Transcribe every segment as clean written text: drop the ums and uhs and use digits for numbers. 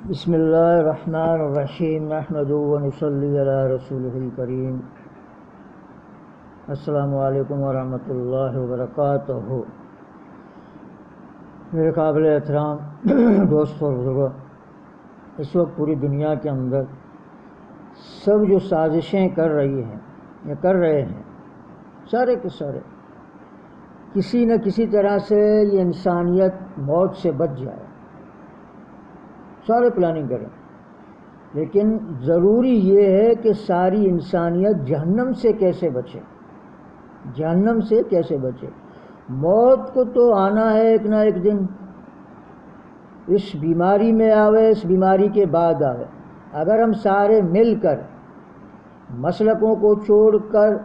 بسم اللہ الرحمن الرحیم نحمدہ و نصلی علی رسولہ الکریم۔ السلام علیکم ورحمۃ اللہ وبرکاتہ۔ میرے قابل احترام دوست اور بزرگوں، اس وقت پوری دنیا کے اندر سب جو سازشیں کر رہی ہیں یا کر رہے ہیں، سارے کے سارے کسی نہ کسی طرح سے یہ انسانیت موت سے بچ جائے، سارے پلاننگ کریں، لیکن ضروری یہ ہے کہ ساری انسانیت جہنم سے کیسے بچے، جہنم سے کیسے بچے۔ موت کو تو آنا ہے ایک نہ ایک دن، اس بیماری میں آوے، اس بیماری کے بعد آوے۔ اگر ہم سارے مل کر مسلکوں کو چھوڑ کر،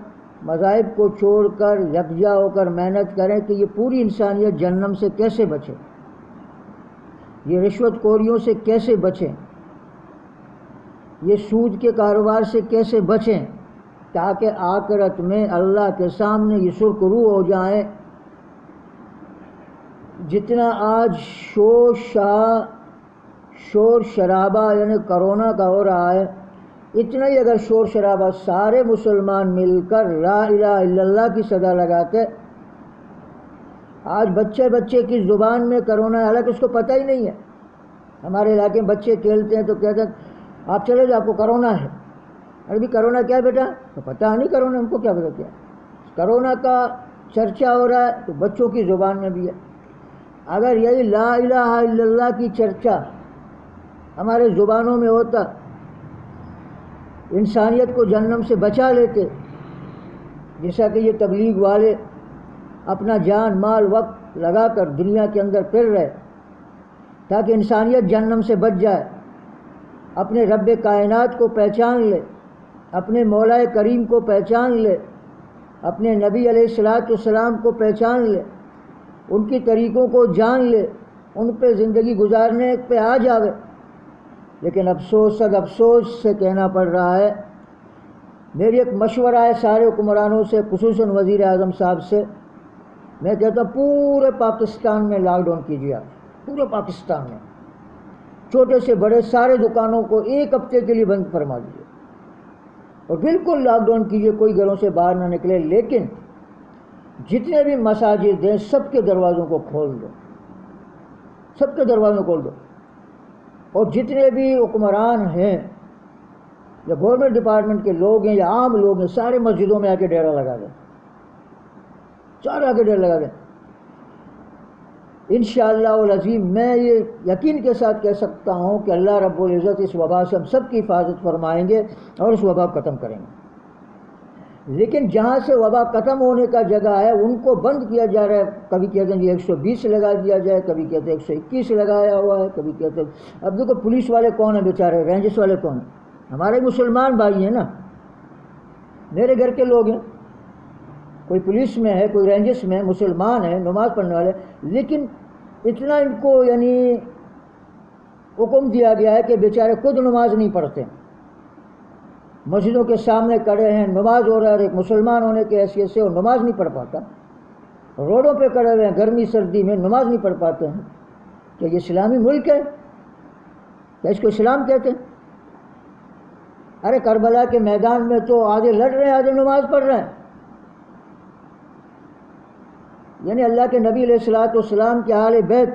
مذاہب کو چھوڑ کر یکجا ہو کر محنت کریں کہ یہ پوری انسانیت جہنم سے کیسے بچے، یہ رشوت خوریوں سے کیسے بچیں، یہ سود کے کاروبار سے کیسے بچیں، تاکہ آخرت میں اللہ کے سامنے یہ سرخرو ہو جائیں۔ جتنا آج شور شرابہ یعنی کرونا کا ہو رہا ہے، اتنا ہی اگر شور شرابہ سارے مسلمان مل کر لا الہ الا اللہ کی صدا لگاتے، آج بچے کی زبان میں کرونا ہے، حالانکہ اس کو پتہ ہی نہیں ہے۔ ہمارے علاقے میں بچے کھیلتے ہیں تو کہتے ہیں آپ چلے جاؤ، آپ کو کرونا ہے۔ ارے بھی کرونا کیا ہے بیٹا؟ تو پتہ نہیں کرونا، ہم کو کیا پتہ کیا ہے؟ کرونا کا چرچا ہو رہا ہے تو بچوں کی زبان میں بھی ہے۔ اگر یہی لا الہ الا اللہ کی چرچا ہمارے زبانوں میں ہوتا، انسانیت کو جہنم سے بچا لیتے، جیسا کہ یہ تبلیغ والے اپنا جان مال وقت لگا کر دنیا کے اندر پھر رہے تاکہ انسانیت جہنم سے بچ جائے، اپنے رب کائنات کو پہچان لے، اپنے مولا کریم کو پہچان لے، اپنے نبی علیہ الصلوۃ والسلام کو پہچان لے، ان کی طریقوں کو جان لے، ان پہ زندگی گزارنے پہ آ جاوے۔ لیکن افسوس سے کہنا پڑ رہا ہے، میری ایک مشورہ ہے سارے حکمرانوں سے، خصوصاً وزیر اعظم صاحب سے، میں کہتا ہوں پورے پاکستان میں لاک ڈاؤن کیجیے، آپ پورے پاکستان میں چھوٹے سے بڑے سارے دکانوں کو ایک ہفتے کے لیے بند فرما دیجیے اور بالکل لاک ڈاؤن کیجیے، کوئی گھروں سے باہر نہ نکلے۔ لیکن جتنے بھی مساجد ہیں سب کے دروازوں کو کھول دو، سب کے دروازوں کو کھول دو، اور جتنے بھی حکمران ہیں یا گورنمنٹ ڈپارٹمنٹ کے لوگ ہیں یا عام لوگ ہیں، سارے مسجدوں میں آ کے ڈیرا لگا دیں، سارے آ کے ڈیرا لگا دیں۔ انشاءاللہ العظیم میں یہ یقین کے ساتھ کہہ سکتا ہوں کہ اللہ رب العزت اس وبا سے ہم سب کی حفاظت فرمائیں گے اور اس وبا کو ختم کریں گے۔ لیکن جہاں سے وبا ختم ہونے کا جگہ ہے ان کو بند کیا جا رہا ہے، کبھی کہتے ہیں جی 120 لگا دیا جائے، کبھی کہتے ہیں 121 لگایا ہوا ہے، کبھی کہتے ہیں۔ اب دیکھو پولیس والے کون ہیں بیچارے، رینجس والے کون ہیں؟ ہمارے مسلمان بھائی ہیں نا، میرے گھر کے لوگ ہیں، کوئی پولیس میں ہے، کوئی رینجس میں ہے، مسلمان ہیں، نماز پڑھنے والے، لیکن اتنا ان کو یعنی حکم دیا گیا ہے کہ بیچارے خود نماز نہیں پڑھتے، مسجدوں کے سامنے کھڑے ہیں، نماز ہو رہا ہے، ایک مسلمان ہونے کی حیثیت سے وہ نماز نہیں پڑھ پاتا، روڈوں پہ کھڑے ہوئے ہیں گرمی سردی میں، نماز نہیں پڑھ پاتے ہیں۔ کیا یہ اسلامی ملک ہے؟ کیا اس کو اسلام کہتے ہیں؟ ارے کربلا کے میدان میں تو آدھے لڑ رہے ہیں، آدھے نماز پڑھ رہے ہیں، یعنی اللہ کے نبی علیہ الصلوۃ والسلام کے اہل بیت،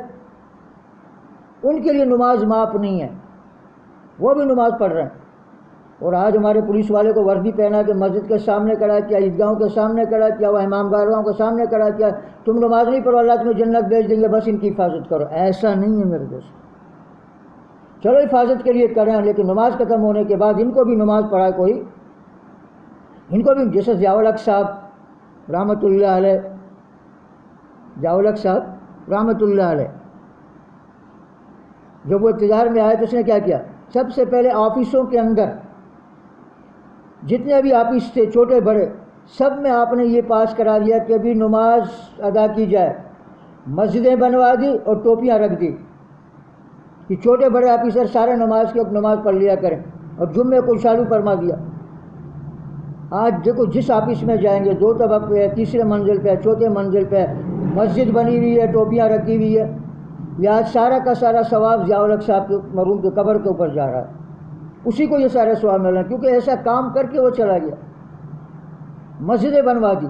ان کے لیے نماز معاف نہیں ہے، وہ بھی نماز پڑھ رہے ہیں۔ اور آج ہمارے پولیس والے کو وردی پہنا کے مسجد کے سامنے کھڑا کیا، عیدگاہوں کے سامنے کھڑا کیا، وہ امام گارواں کے سامنے کھڑا کیا، تم نماز نہیں پڑھو اللہ تمہیں جنت بھیج دیں گے، بس ان کی حفاظت کرو۔ ایسا نہیں ہے میرے دوست، چلو حفاظت کے لیے کریں، لیکن نماز ختم ہونے کے بعد ان کو بھی نماز پڑھائے کوئی، ان کو بھی، جیسے ضیاء الحق صاحب رحمۃ اللہ علیہ، ضیاء الحق صاحب رحمۃ اللہ علیہ جب وہ اقتدار میں آئے تو اس نے کیا کیا؟ سب سے پہلے آفسوں کے اندر جتنے بھی آفس تھے چھوٹے بڑے، سب میں آپ نے یہ پاس کرا دیا کہ ابھی نماز ادا کی جائے، مسجدیں بنوا دی اور ٹوپیاں رکھ دی کہ چھوٹے بڑے آفیسر سارے نماز کے وقت نماز پڑھ لیا کریں، اور جمعے کو چالو فرما دیا۔ آج دیکھو جس آفس میں جائیں گے 2 طبق پہ ہے، تیسرے منزل پہ ہے، چوتھے منزل پہ ہے، مسجد بنی ہوئی ہے، ٹوپیاں رکھی ہوئی ہے، یہ آج سارا کا سارا ثواب ضیاء الحق صاحب کے مرحوم کے قبر کے اوپر جا رہا ہے، اسی کو یہ سارے ثواب مل رہے ہیں، کیونکہ ایسا کام کر کے وہ چلا گیا، مسجدیں بنوا دی،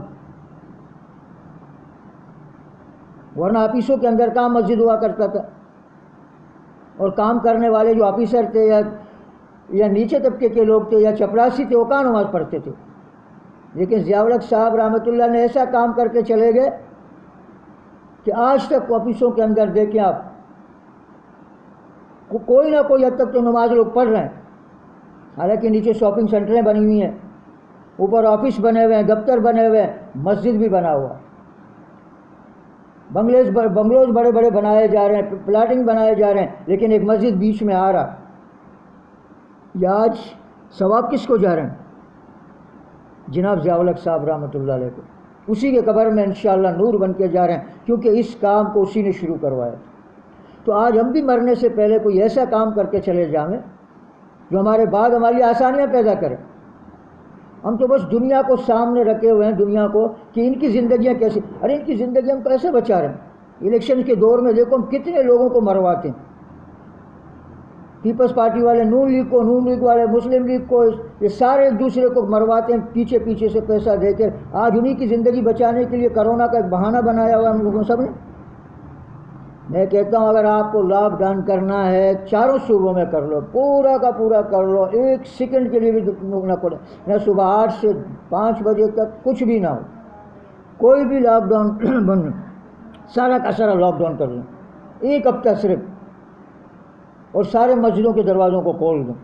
ورنہ آفیسوں کے اندر کام مسجد ہوا کرتا تھا، اور کام کرنے والے جو آفیسر تھے یا نیچے طبقے کے لوگ تھے یا چپراسی تھے وہ کہاں نماز پڑھتے تھے. لیکن ضیاء الحق صاحب رحمۃ اللہ نے ایسا کام کر کے چلے گئے کہ آج تک آفیسوں کے اندر دیکھیں آپ کوئی نہ کوئی حد تک تو نماز لوگ پڑھ رہے ہیں، حالانکہ نیچے شاپنگ سینٹریں بنی ہوئی ہیں، اوپر آفس بنے ہوئے ہیں، دفتر بنے ہوئے ہیں، مسجد بھی بنا ہوا، بنگلوز بڑے بڑے بنائے جا رہے ہیں، پلاٹنگ بنائے جا رہے ہیں، لیکن ایک مسجد بیچ میں آ رہا. یہ آج ثواب کس کو جا رہے ہیں؟ جناب ضیاء الحق صاحب رحمۃ اللہ علیہ کو، اسی کے قبر میں انشاءاللہ نور بن کے جا رہے ہیں، کیونکہ اس کام کو اسی نے شروع کروایا. تو آج ہم بھی مرنے سے پہلے کوئی ایسا کام کر کے چلے جائیں جو ہمارے بعد ہماری آسانیاں پیدا کرے. ہم تو بس دنیا کو سامنے رکھے ہوئے ہیں، دنیا کو کہ ان کی زندگیاں کیسی، ارے ان کی زندگی ہم کیسے بچا رہے ہیں. الیکشن کے دور میں دیکھو ہم کتنے لوگوں کو مرواتے ہیں، پیپلز پارٹی والے نون لیگ کو، نون لیگ والے مسلم لیگ کو، یہ سارے ایک دوسرے کو مرواتے ہیں پیچھے پیچھے سے پیسہ دے کر. آج انہی کی زندگی بچانے کے لیے کرونا کا ایک بہانہ بنایا ہوا ہم لوگوں سب نے. میں کہتا ہوں اگر آپ کو لاک ڈاؤن کرنا ہے چاروں صوبوں میں کر لو، پورا کا پورا کر لو، ایک سیکنڈ کے لیے بھی نہ پڑے، نہ صبح 8 سے 5 بجے تک کچھ بھی نہ ہو، کوئی بھی لاک ڈاؤن بند، سارا کا سارا لاک ڈاؤن کر لوں ایک ہفتہ صرف، اور سارے مسجدوں کے دروازوں کو کھول دوں،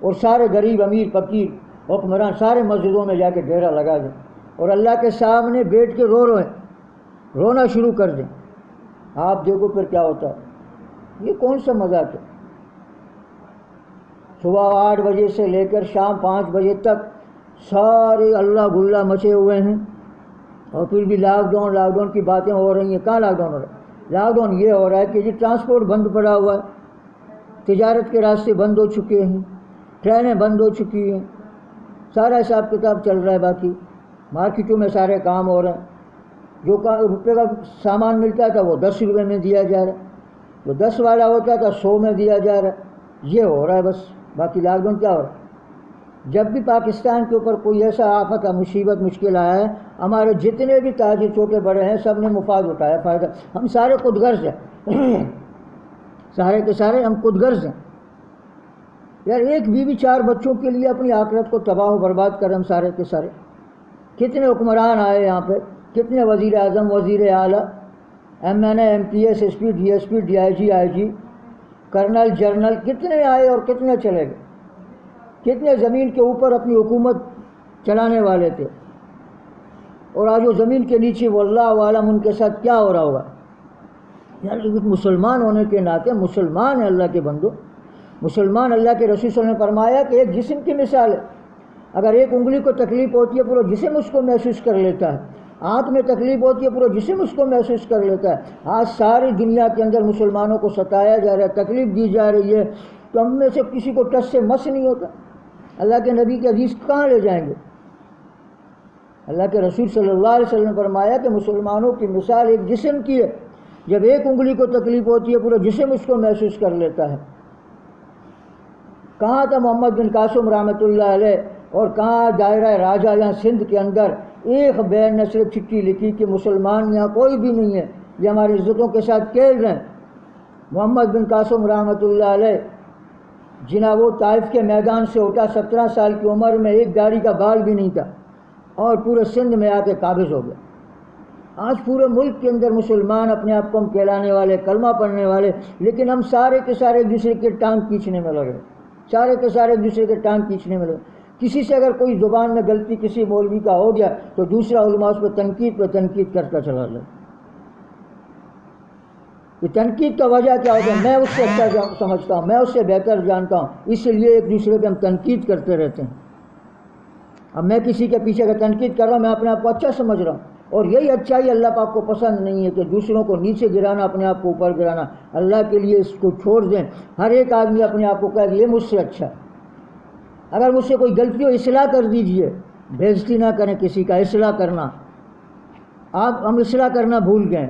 اور سارے غریب امیر فقیر حکمران سارے مسجدوں میں جا کے ڈیرا لگا دیں، اور اللہ کے سامنے بیٹھ کے رونا شروع کر دیں. آپ دیکھو پھر کیا ہوتا ہے. یہ کون سا مذاق ہے؟ صبح 8 بجے سے لے کر شام 5 بجے تک سارے اللہ گلا مچے ہوئے ہیں، اور پھر بھی لاک ڈاؤن کی باتیں ہو رہی ہیں. کہاں لاک ڈاؤن ہو رہا ہے؟ لاک ڈاؤن یہ ہو رہا ہے کہ جی ٹرانسپورٹ بند پڑا ہوا ہے، تجارت کے راستے بند ہو چکے ہیں، ٹرینیں بند ہو چکی ہیں، سارا حساب کتاب چل رہا ہے. باقی مارکیٹوں میں سارے کام ہو رہے ہیں، جو روپے کا سامان ملتا تھا وہ 10 روپے میں دیا جا رہا ہے، جو 10 والا ہوتا تھا 100 میں دیا جا رہا ہے. یہ ہو رہا ہے بس. باقی لاک ڈاؤن کیا ہو رہا ہے؟ جب بھی پاکستان کے اوپر کوئی ایسا آفت مصیبت مشکل آیا ہے، ہمارے جتنے بھی تاجر چھوٹے بڑے ہیں سب نے مفاد اٹھایا، فائدہ. ہم سارے خود غرض ہیں سارے کے سارے ہم خود غرض ہیں. یار ایک بیوی 4 بچوں کے لیے اپنی آخرت کو تباہ و برباد کر ہم سارے کے سارے. کتنے حکمران آئے یہاں پہ، کتنے وزیر اعظم، وزیر اعلیٰ، M N A, M P S, S P, D S P, D I G, I G, colonel, general, کتنے آئے اور کتنے چلے گئے. کتنے زمین کے اوپر اپنی حکومت چلانے والے تھے، اور آج وہ زمین کے نیچے واللہ عالم ان کے ساتھ کیا ہو رہا ہوگا. یار مسلمان ہونے کے ناطے مسلمان ہیں اللہ کے بندو، مسلمان. اللہ کے رسول صلی اللہ علیہ وسلم نے فرمایا کہ ایک جسم کی مثال ہے، اگر ایک انگلی کو تکلیف ہوتی ہے پورا جسم اس کو محسوس کر لیتا ہے، آنکھ میں تکلیف ہوتی ہے پورا جسم اس کو محسوس کر لیتا ہے. آج ساری دنیا کے اندر مسلمانوں کو ستایا جا رہا ہے، تکلیف دی جا رہی ہے، تو ہم میں سے کسی کو ٹس سے مس نہیں ہوتا. اللہ کے نبی کے حدیث کہاں لے جائیں گے؟ اللہ کے رسول صلی اللہ علیہ وسلم نے فرمایا کہ مسلمانوں کی مثال ایک جسم کی ہے، جب ایک انگلی کو تکلیف ہوتی ہے پورا جسم اس کو محسوس کر لیتا ہے. کہاں تھا محمد بن قاسم رحمۃ اللہ علیہ، اور کہاں دائرہ راجہ سندھ کے اندر ایک بین نے صرف چٹھی لکھی کہ مسلمان یہاں کوئی بھی نہیں ہے، یہ ہماری عزتوں کے ساتھ کھیل رہے ہیں. محمد بن قاسم رحمۃ اللہ علیہ جناب وہ طائف کے میدان سے اٹھا، 17 سال کی عمر میں ایک داڑھی کا بال بھی نہیں تھا، اور پورے سندھ میں آ کے قابض ہو گیا. آج پورے ملک کے اندر مسلمان اپنے آپ کو ہم کہلانے والے، کلمہ پڑھنے والے، لیکن ہم سارے کے سارے ایک دوسرے کے ٹانگ کھینچنے میں لگے، سارے کے سارے ایک دوسرے کے ٹانگ کھینچنے میں لگے. کسی سے اگر کوئی زبان میں غلطی کسی مولوی کا ہو گیا تو دوسرا علماء اس پہ تنقید کرتا چلا جائے. یہ تنقید کا وجہ کیا ہوتا ہے؟ میں اس سے اچھا سمجھتا ہوں، میں اس سے بہتر جانتا ہوں، اس لیے ایک دوسرے پہ ہم تنقید کرتے رہتے ہیں. اب میں کسی کے پیچھے اگر تنقید کر رہا ہوں، میں اپنے آپ کو اچھا سمجھ رہا ہوں، اور یہی اچھائی اللہ پاک کو پسند نہیں ہے کہ دوسروں کو نیچے گرانا، اپنے آپ کو اوپر گرانا. اللہ کے لیے اس کو چھوڑ دیں. ہر ایک آدمی اپنے آپ کو کہے کہ یہ مجھ سے اچھا. اگر مجھ سے کوئی غلطی ہو اصلاح کر دیجئے، بےعزتی نہ کریں کسی کا، اصلاح کرنا. ہم اصلاح کرنا بھول گئے.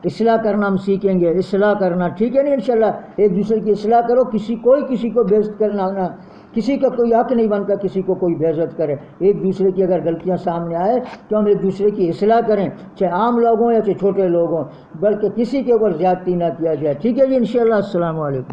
اصلاح کرنا ہم سیکھیں گے، اصلاح کرنا، ٹھیک ہے نا انشاءاللہ. ایک دوسرے کی اصلاح کرو، کوئی کسی کو بے عزت کرنا نہ، کسی کا کوئی حق نہیں بنتا کسی کو کوئی بے عزت کرے. ایک دوسرے کی اگر غلطیاں سامنے آئے تو ہم ایک دوسرے کی اصلاح کریں، چاہے عام لوگ ہوں یا چاہے چھوٹے لوگ ہوں، بلکہ کسی کے اوپر زیادتی نہ کیا جائے. ٹھیک ہے جی انشاءاللہ. السلام علیکم.